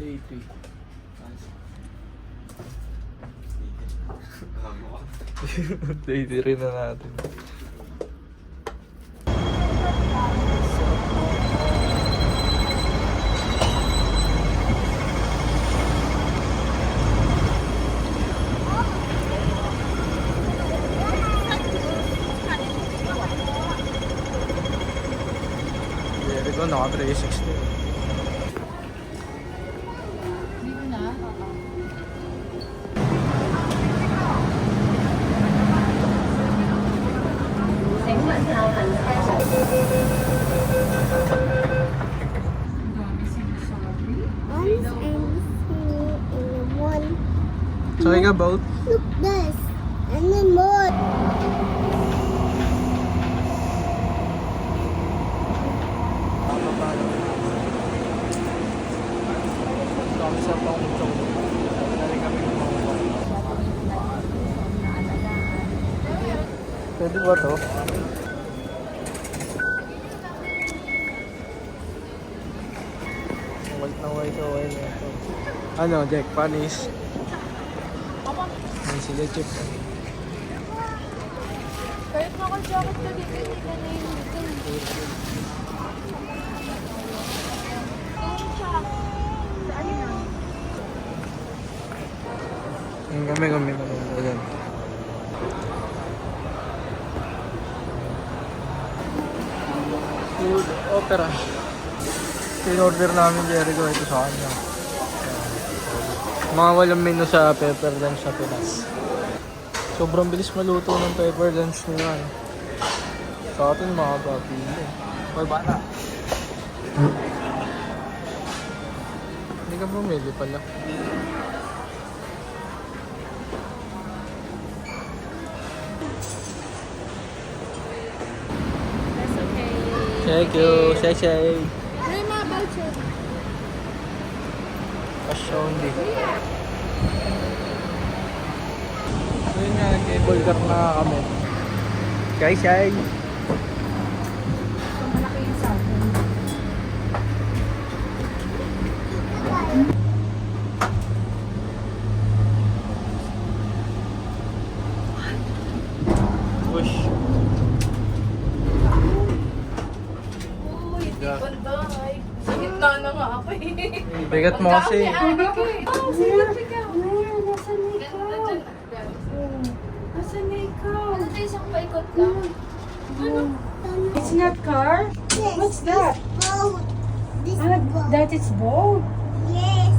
Day 3. Day 3 na natin. There ko, naka 360. Dito na? Talking about Look this. And then more. sa pangutong. Dali kami kumawa. Pwede ba to? White na white na ito. Ano, Jack? Panis? May sila chip. Kahit naka-jacket ka dito, hindi ka na yun dito. Yung kami. Ayan. Food opera. In-order namin Jericho ito sa kanya. Mga walang menu sa pepper lunch sa Pinas. Sobrang bilis maluto ng pepper lunch nila. Sa atin mga papili. Hoy bata. Hindi ka bumili pala. That's okay. Thank you. Shay. May mga voucher. Cash only. Ayun nga, cable car na kami. Shay. Malaki yung cellphone. Push. Uy, di banda. Ay, sa gitna na nga ako eh. Bigat mo kasi. Oh, sige, ikaw. Nasaan na ikaw? Nasaan na ikaw? Ano tayo isang paikot lang? Ano? It's not car? Yes, What's that? boat. This Ah, boat. that is boat. Yes.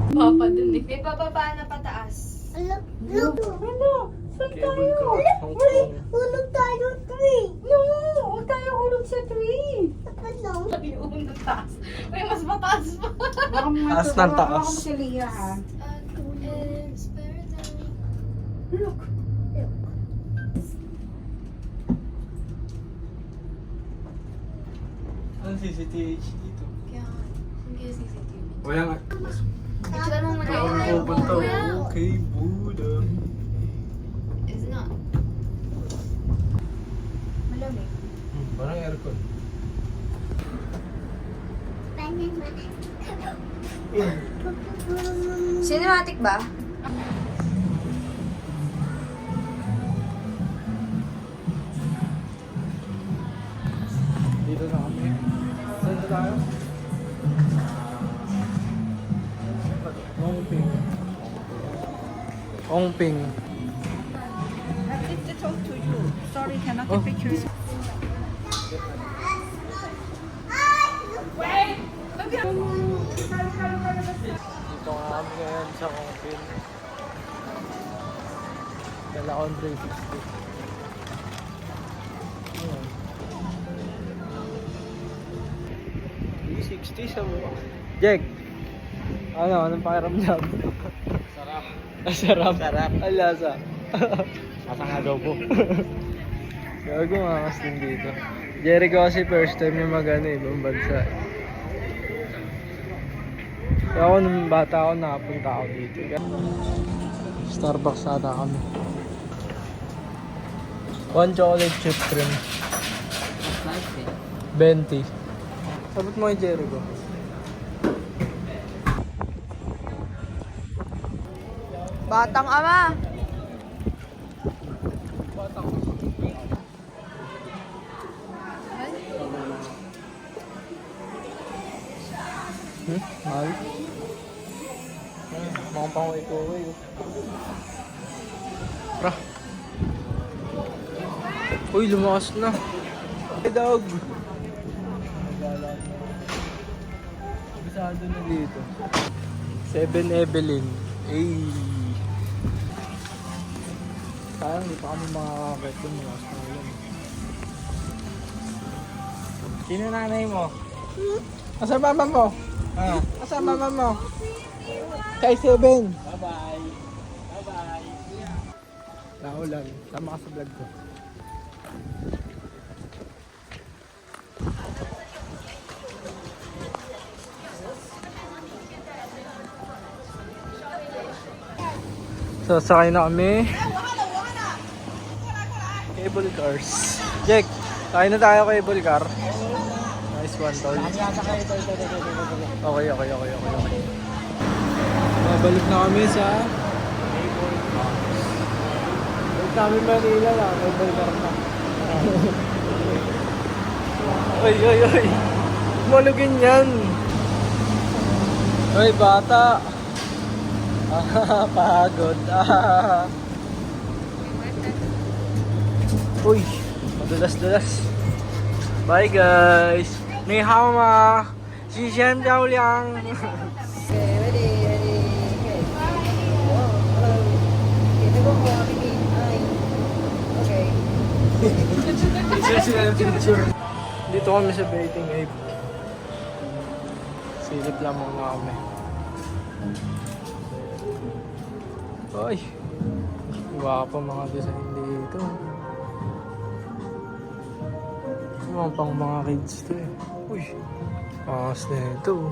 Papa dun eh. May bababa na pataas. Look, look. Ano? Saan Cable tayo? car. Hong Kong. Hulog tayo, tree. No! Huwag tayo hulog sa tree. Ano? Ay, unang taas. May mas mataas pa. Baka Taas ng taas. Baka si Leah ha. Look. Anong CCTH dito? Kaya, hindi yung CCTV. Wala nga. Picture mo muna Ikaw yun. ang pupunta. Okay, Buddha. It's not. Malamig. Parang aircon. Cinematic ba? Dito na kami. Saan na tayo? Ongping. Ongping. I need to talk to you. Sorry, cannot Oh. take pictures. Dito nga kami ngayon sa Ongping. Dala ko 360. Ayan. 360 sa mukha. Jack! Anong pakiramdam? Sarap. Sarap. Sarap. Ang lasa. Masang adobo. Gago makas din dito. Jericho kasi first time niya ibang bansa. Kaya ako nung bata ako nakapunta ako dito. Starbucks ata kami. 1 chocolate chip cream. 20. Sabot mo kay Jericho. Batang ama. Mahal. Mga pang-way-to-way. Tara. Uy, lumakas na. Hey, dog. Bisado na dito. 7 Evelyn. Ay. Sayang, hindi pa kami makakakit dun. Lumakas na ulan. Sino nanay mo? Asa mama mo? Ah, asa mama mo? Kay 7. Bye-bye. Bye-bye. Naulan. Tama ka sa vlog ko. So, sakay na kami. Cable cars. Jack, sakay na tayo cable car. Nice one, tol. Okay. Babalik na kami sa cable cars. Balik namin Manila lang, cable car na. Oy. Malugin yan. Oy, bata. Pagod. Uy, madulas-dulas. Bye guys. Ni hao ma. Xinxian Biao Liang. Okay, ready. Okay. Oh, hello. Okay, never more, baby. Hi. Okay. Picture. Dito kami sa Baiting Ape. Silip lang muna kami. Ay, guwapo mga design dito. Mga pang mga kids to eh. Uy, pangas na ito.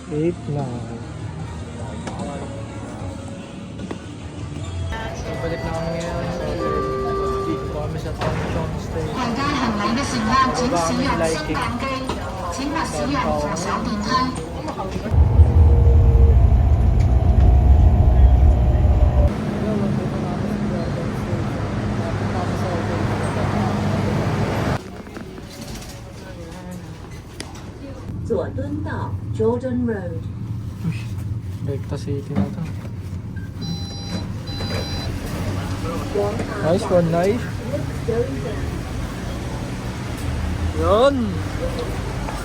Eight na. Balik na kami ngayon sa hotel. Dito po kami sa Thomson Stay. 海该很雷的情况，请使用新盘机，请勿使用左手电梯。 左敦道 Jordan Road。 Vecta City na to. Nice one, nice. Yun.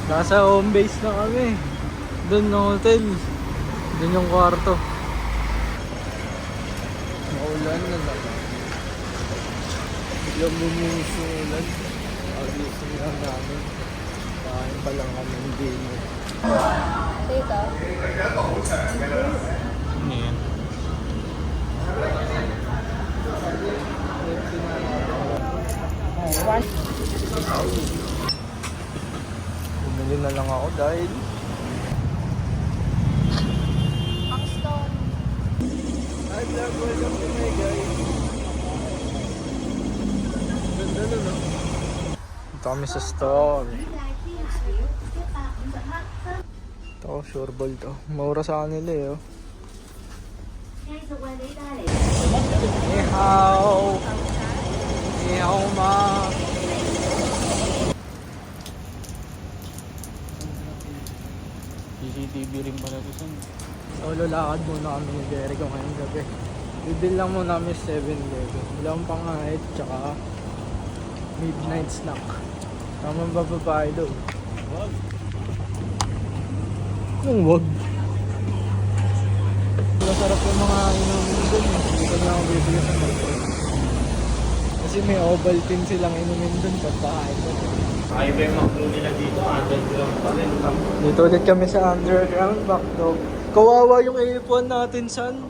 Nasa home base na kami. Doon ng hotel. Doon yung kwarto. Maulan na lang. Biglang bumusulan. Agising lang namin. Kain pa lang kami ng dinner. Dito. Ano yan? Bumili na lang ako dahil Ang stone. hi vlog, welcome to my guys. Ganda na no? Ito kami sa store. Ito, sure ball to. Maura sa kanila eh oh. Ni hao. Ni hao ma. CCTV rin pala ito saan. Solo lakad muna kami ni Jericho ngayong gabi. Bibil lang muna kami 7-Eleven. Wala akong pangahit tsaka midnight snack. Tamang bababae daw. Wag. Anong wag? Masarap yung mga inumin dun eh. Hindi ko na ako bibili sa market. Kasi may Ovaltine silang inumin dun pagkakain ko. Ayaw ba yung maklo nila dito? Underground pa rin. Dito ulit kami sa underground backdog. Kawawa yung ipon natin san.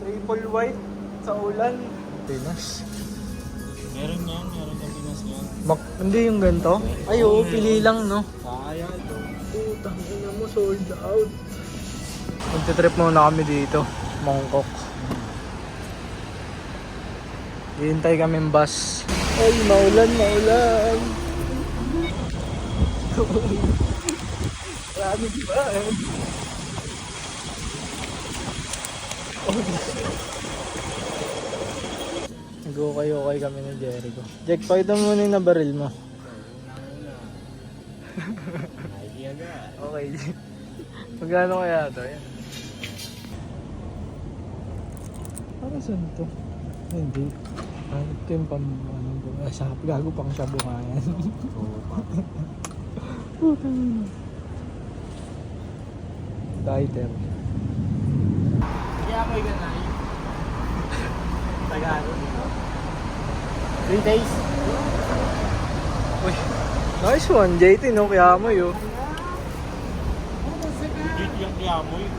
Triple white sa ulan. Pinas. Meron yan. Meron sa Pinas yan. Hindi yung ganito? Ay oo, pili lang no. Kaya ito. Putang ina mo, sold out. Magte-trip muna kami dito, Mongkok. Hihintay kaming bus. Ay, maulan. Maraming ba eh. Nag-okay kami ni Jericho. Jack, pakita mo muna yung nabaril mo. Okay. Magkano kaya ito? Yan. Para saan ito? Hindi. Ito yung gago pang siya bungayan. Tighter. Kaya ako yung ganay. Tagalog. 3 days. Uy, nice one, JT, no? Kaya mo yun. Legit yung kaya mo yun.